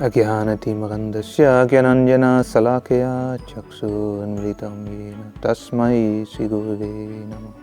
Agyanatimirandasya Gyananjana Salakaya Chakshurunmilitam Yena Tasmai Shri Gurave Namah.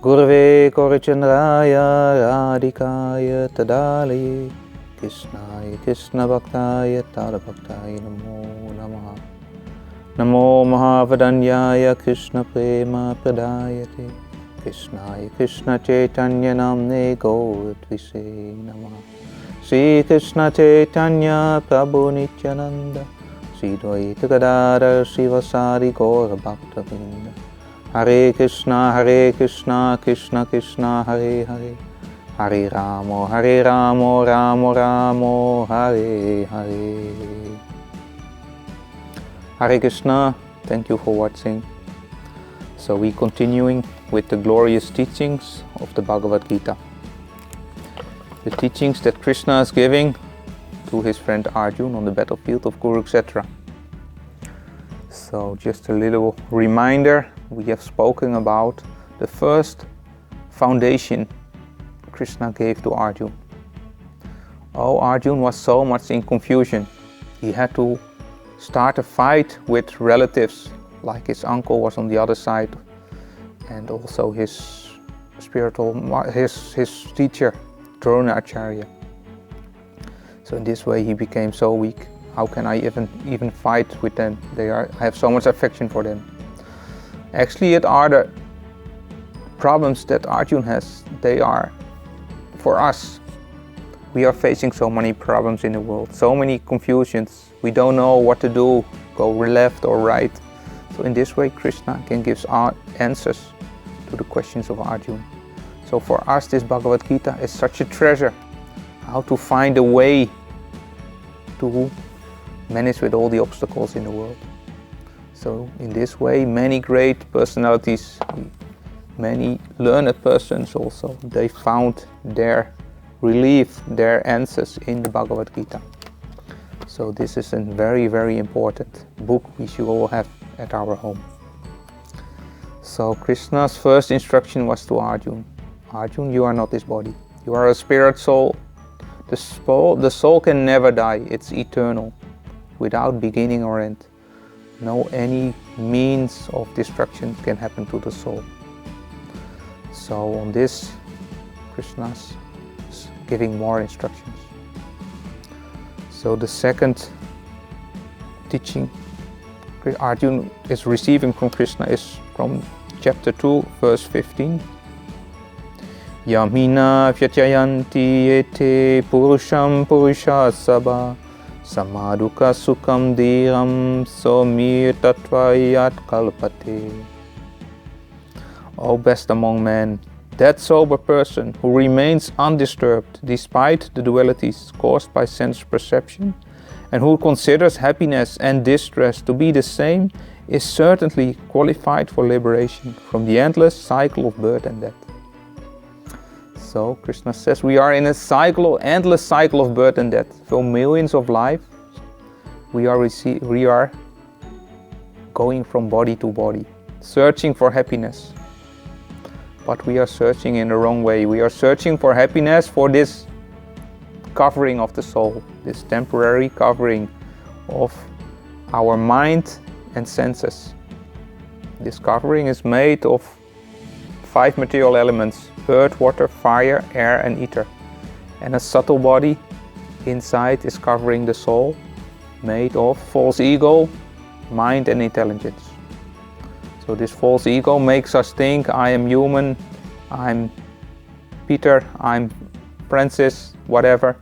Gurave Korachandraya Radhikaya Tadalaye Krishnaya Krishna Bhaktaya Tadabhaktaya Namo Namaha. Namo Mahavadanyaya Krishna Prema Pradayate Krishnaya Krishna Chaitanya Namne Gaudiya Namaha. Sri Krishna Chaitanya Prabhu Nityananda Sri Dvaita Gadadhar Srivasadi Gaura Bhakta Vrinda. Hare Krishna, Krishna Krishna, Hare Hare, Hare Ramo, Ramo Ramo, Hare Hare. Hare Krishna, thank you for watching. So we continuing with the glorious teachings of the Bhagavad Gita. The teachings that Krishna is giving to his friend Arjuna on the battlefield of Kurukshetra. So just a little reminder, we have spoken about the first foundation Krishna gave to Arjuna. Oh, Arjuna was so much in confusion. He had to start a fight with relatives, like his uncle was on the other side, and also his his teacher, Acharya. So in this way he became so weak. How can I even fight with them? I have so much affection for them. Actually, it are the problems that Arjuna has. They are for us. We are facing so many problems in the world, so many confusions. We don't know what to do, go left or right. So in this way Krishna can give our answers to the questions of Arjuna. So for us, this Bhagavad Gita is such a treasure. How to find a way to manage with all the obstacles in the world. So in this way, many great personalities, many learned persons also, they found their relief, their answers in the Bhagavad Gita. So this is a very, very important book we should all have at our home. So Krishna's first instruction was to Arjuna. Arjuna, you are not this body. You are a spirit soul. The soul can never die. It's eternal, without beginning or end. No any means of destruction can happen to the soul. So on this, Krishna's giving more instructions. So the second teaching Arjuna is receiving from Krishna is from chapter 2, verse 15. Yamina vyatyayanti ete purusham purushasabha samaduka sukam dhiram somir tatvayat kalpate. O best among men, that sober person who remains undisturbed despite the dualities caused by sense perception and who considers happiness and distress to be the same is certainly qualified for liberation from the endless cycle of birth and death. So Krishna says we are in a endless cycle of birth and death. For millions of lives, we are going from body to body, searching for happiness. But we are searching in the wrong way. We are searching for happiness for this covering of the soul, this temporary covering of our mind and senses. This covering is made of 5 material elements: earth, water, fire, air and ether. And a subtle body inside is covering the soul, made of false ego, mind and intelligence. So this false ego makes us think I am human, I'm Peter, I'm Francis, whatever.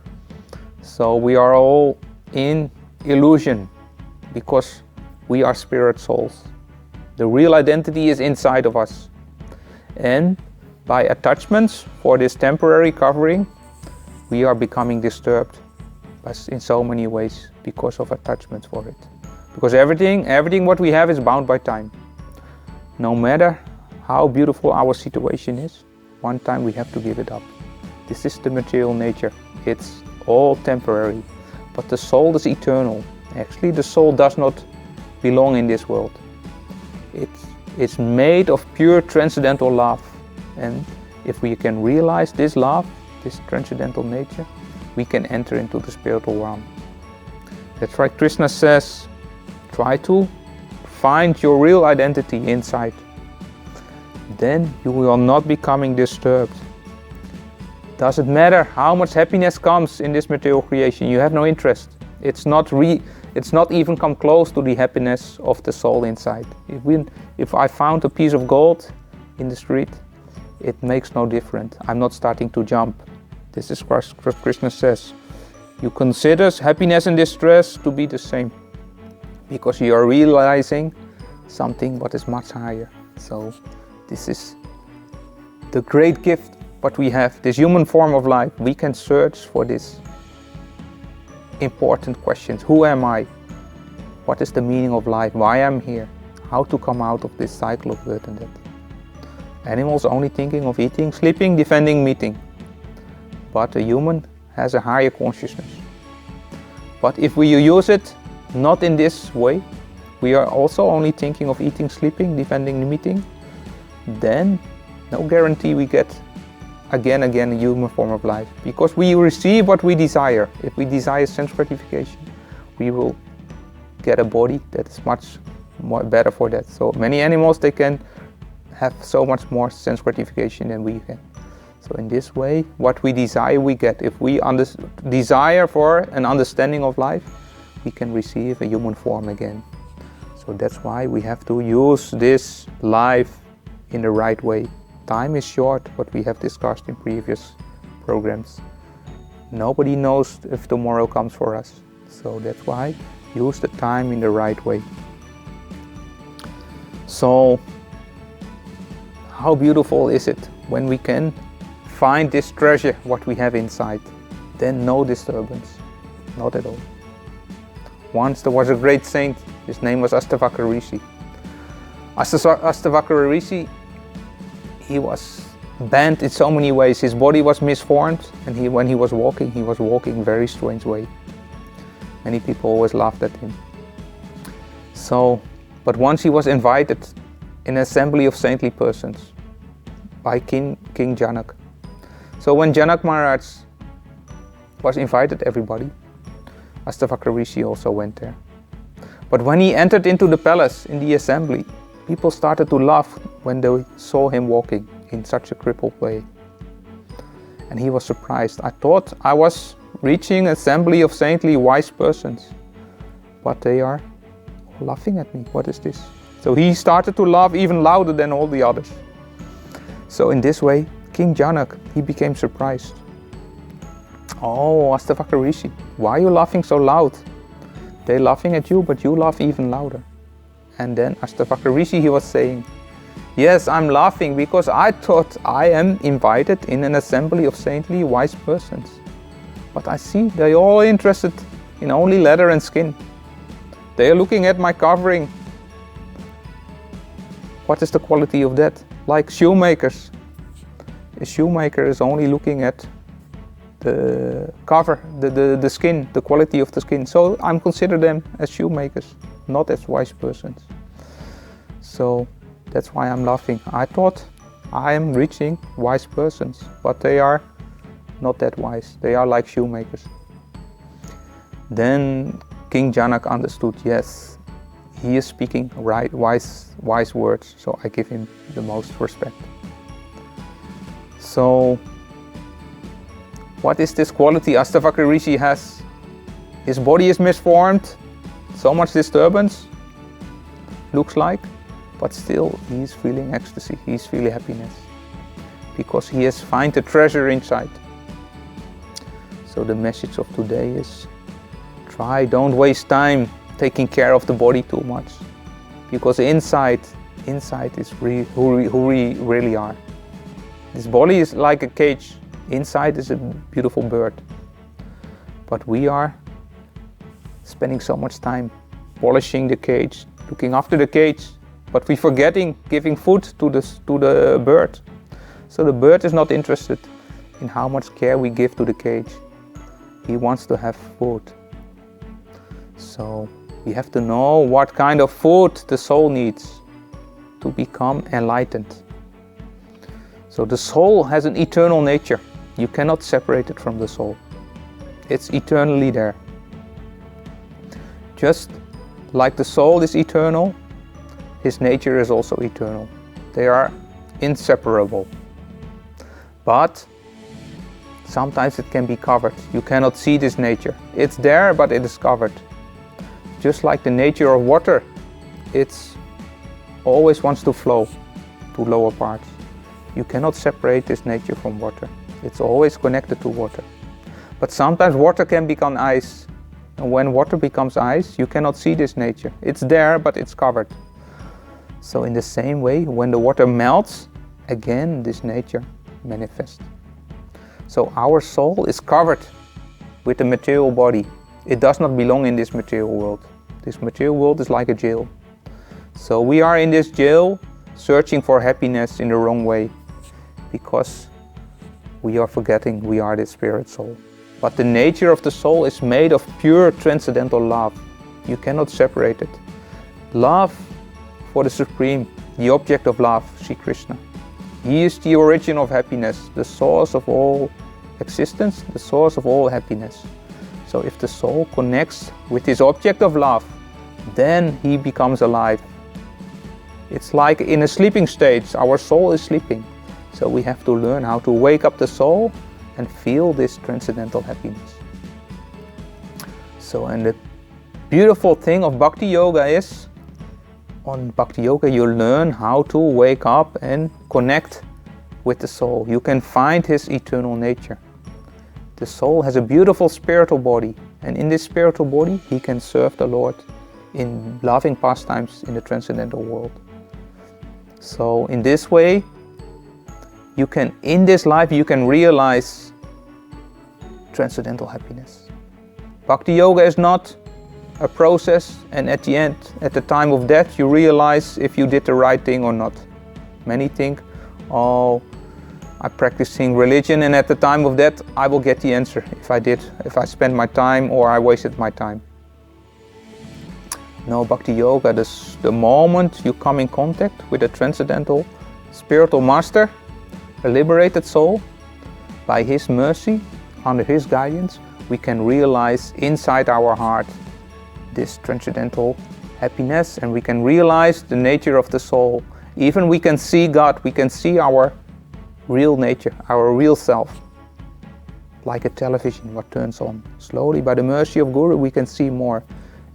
So we are all in illusion because we are spirit souls. The real identity is inside of us. And by attachments for this temporary covering, we are becoming disturbed in so many ways because of attachments for it. Because everything what we have is bound by time. No matter how beautiful our situation is, one time we have to give it up. This is the material nature. It's all temporary. But the soul is eternal. Actually, the soul does not belong in this world. It's made of pure transcendental love. And if we can realize this love, this transcendental nature, we can enter into the spiritual realm. That's why Krishna says, try to find your real identity inside. Then you will not be becoming disturbed. Doesn't matter how much happiness comes in this material creation, you have no interest. It's not even come close to the happiness of the soul inside. If I found a piece of gold in the street, it makes no difference. I'm not starting to jump. This is what Krishna says. You consider happiness and distress to be the same, because you are realizing something what is much higher. So this is the great gift what we have, this human form of life. We can search for these important questions. Who am I? What is the meaning of life? Why I'm here? How to come out of this cycle of birth and death? Animals only thinking of eating, sleeping, defending, meeting. But a human has a higher consciousness. But if we use it not in this way, we are also only thinking of eating, sleeping, defending, meeting, then no guarantee we get again a human form of life. Because we receive what we desire. If we desire sense gratification, we will get a body that is much more better for that. So many animals, they can have so much more sense gratification than we can. So in this way, what we desire we get. If we desire for an understanding of life, we can receive a human form again. So that's why we have to use this life in the right way. Time is short, what we have discussed in previous programs. Nobody knows if tomorrow comes for us. So that's why use the time in the right way. So how beautiful is it when we can find this treasure what we have inside. Then no disturbance, not at all. Once there was a great saint, his name was Astavakra Rishi. Astavakra Rishi, he was bent in so many ways. His body was misformed, and when he was walking very strange way. Many people always laughed at him. But once he was invited in an assembly of saintly persons by King Janak. So when Janak Maharaj was invited, everybody, Astavakra Rishi also went there. But when he entered into the palace, in the assembly, people started to laugh when they saw him walking in such a crippled way. And he was surprised. I thought I was reaching an assembly of saintly wise persons, but they are laughing at me. What is this? So he started to laugh even louder than all the others. So in this way, King Janak, he became surprised. Oh, Astavakra Rishi, why are you laughing so loud? They're laughing at you, but you laugh even louder. And then Astavakra Rishi, he was saying, yes, I'm laughing because I thought I am invited in an assembly of saintly wise persons. But I see they're all interested in only leather and skin. They are looking at my covering. What is the quality of that? Like shoemakers. A shoemaker is only looking at the cover, the skin, the quality of the skin. So I'm consider them as shoemakers, not as wise persons. So that's why I'm laughing. I thought I am reaching wise persons, but they are not that wise. They are like shoemakers. Then King Janak understood, yes, he is speaking right, wise words, so I give him the most respect. So, what is this quality Astavakra Rishi has? His body is misformed, so much disturbance, looks like, but still he's feeling ecstasy, he's feeling happiness, because he has found a treasure inside. So the message of today is, don't waste time taking care of the body too much, because inside is who we really are. This body is like a cage, inside is a beautiful bird, but we are spending so much time polishing the cage, looking after the cage, but we forgetting giving food to the bird. So the bird is not interested in how much care we give to the cage. He wants to have food. So we have to know what kind of food the soul needs to become enlightened. So the soul has an eternal nature. You cannot separate it from the soul. It's eternally there. Just like the soul is eternal, his nature is also eternal. They are inseparable. But sometimes it can be covered. You cannot see this nature. It's there, but it is covered. Just like the nature of water, it always wants to flow to lower parts. You cannot separate this nature from water. It's always connected to water. But sometimes water can become ice. And when water becomes ice, you cannot see this nature. It's there, but it's covered. So in the same way, when the water melts, again this nature manifests. So our soul is covered with the material body. It does not belong in this material world. This material world is like a jail. So we are in this jail searching for happiness in the wrong way, because we are forgetting we are the spirit soul. But the nature of the soul is made of pure transcendental love. You cannot separate it. Love for the Supreme, the object of love, Sri Krishna. He is the origin of happiness, the source of all existence, the source of all happiness. So if the soul connects with his object of love, then he becomes alive. It's like in a sleeping state, our soul is sleeping. So we have to learn how to wake up the soul and feel this transcendental happiness. So, and the beautiful thing of Bhakti Yoga is, on Bhakti Yoga you learn how to wake up and connect with the soul. You can find his eternal nature. The soul has a beautiful spiritual body, and in this spiritual body he can serve the Lord in loving pastimes in the transcendental world. So in this way, you can, in this life, you can realize transcendental happiness. Bhakti Yoga is not a process, and at the end, at the time of death, you realize if you did the right thing or not. Many think, oh, I'm practicing religion, and at the time of death, I will get the answer if I spend my time or I wasted my time. No, Bhakti Yoga, the moment you come in contact with a transcendental spiritual master, a liberated soul, by his mercy, under his guidance, we can realize inside our heart this transcendental happiness, and we can realize the nature of the soul. Even we can see God, we can see our real nature, our real self, like a television what turns on. Slowly, by the mercy of Guru, we can see more.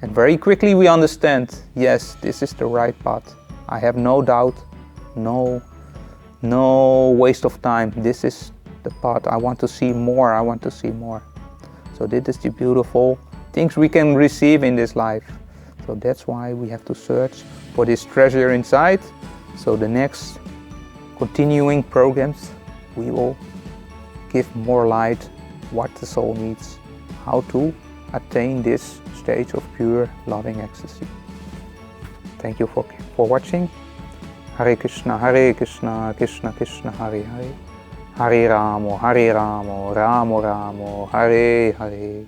And very quickly we understand, yes, this is the right path. I have no doubt, no waste of time. This is the path. I want to see more, I want to see more. So this is the beautiful things we can receive in this life. So that's why we have to search for this treasure inside. So the next continuing programs, we will give more light what the soul needs, how to attain this stage of pure loving ecstasy. Thank you for watching. Hare Krishna, Krishna Krishna, Hare Hare. Hare Ramo, Ramo Ramo, Hare Hare.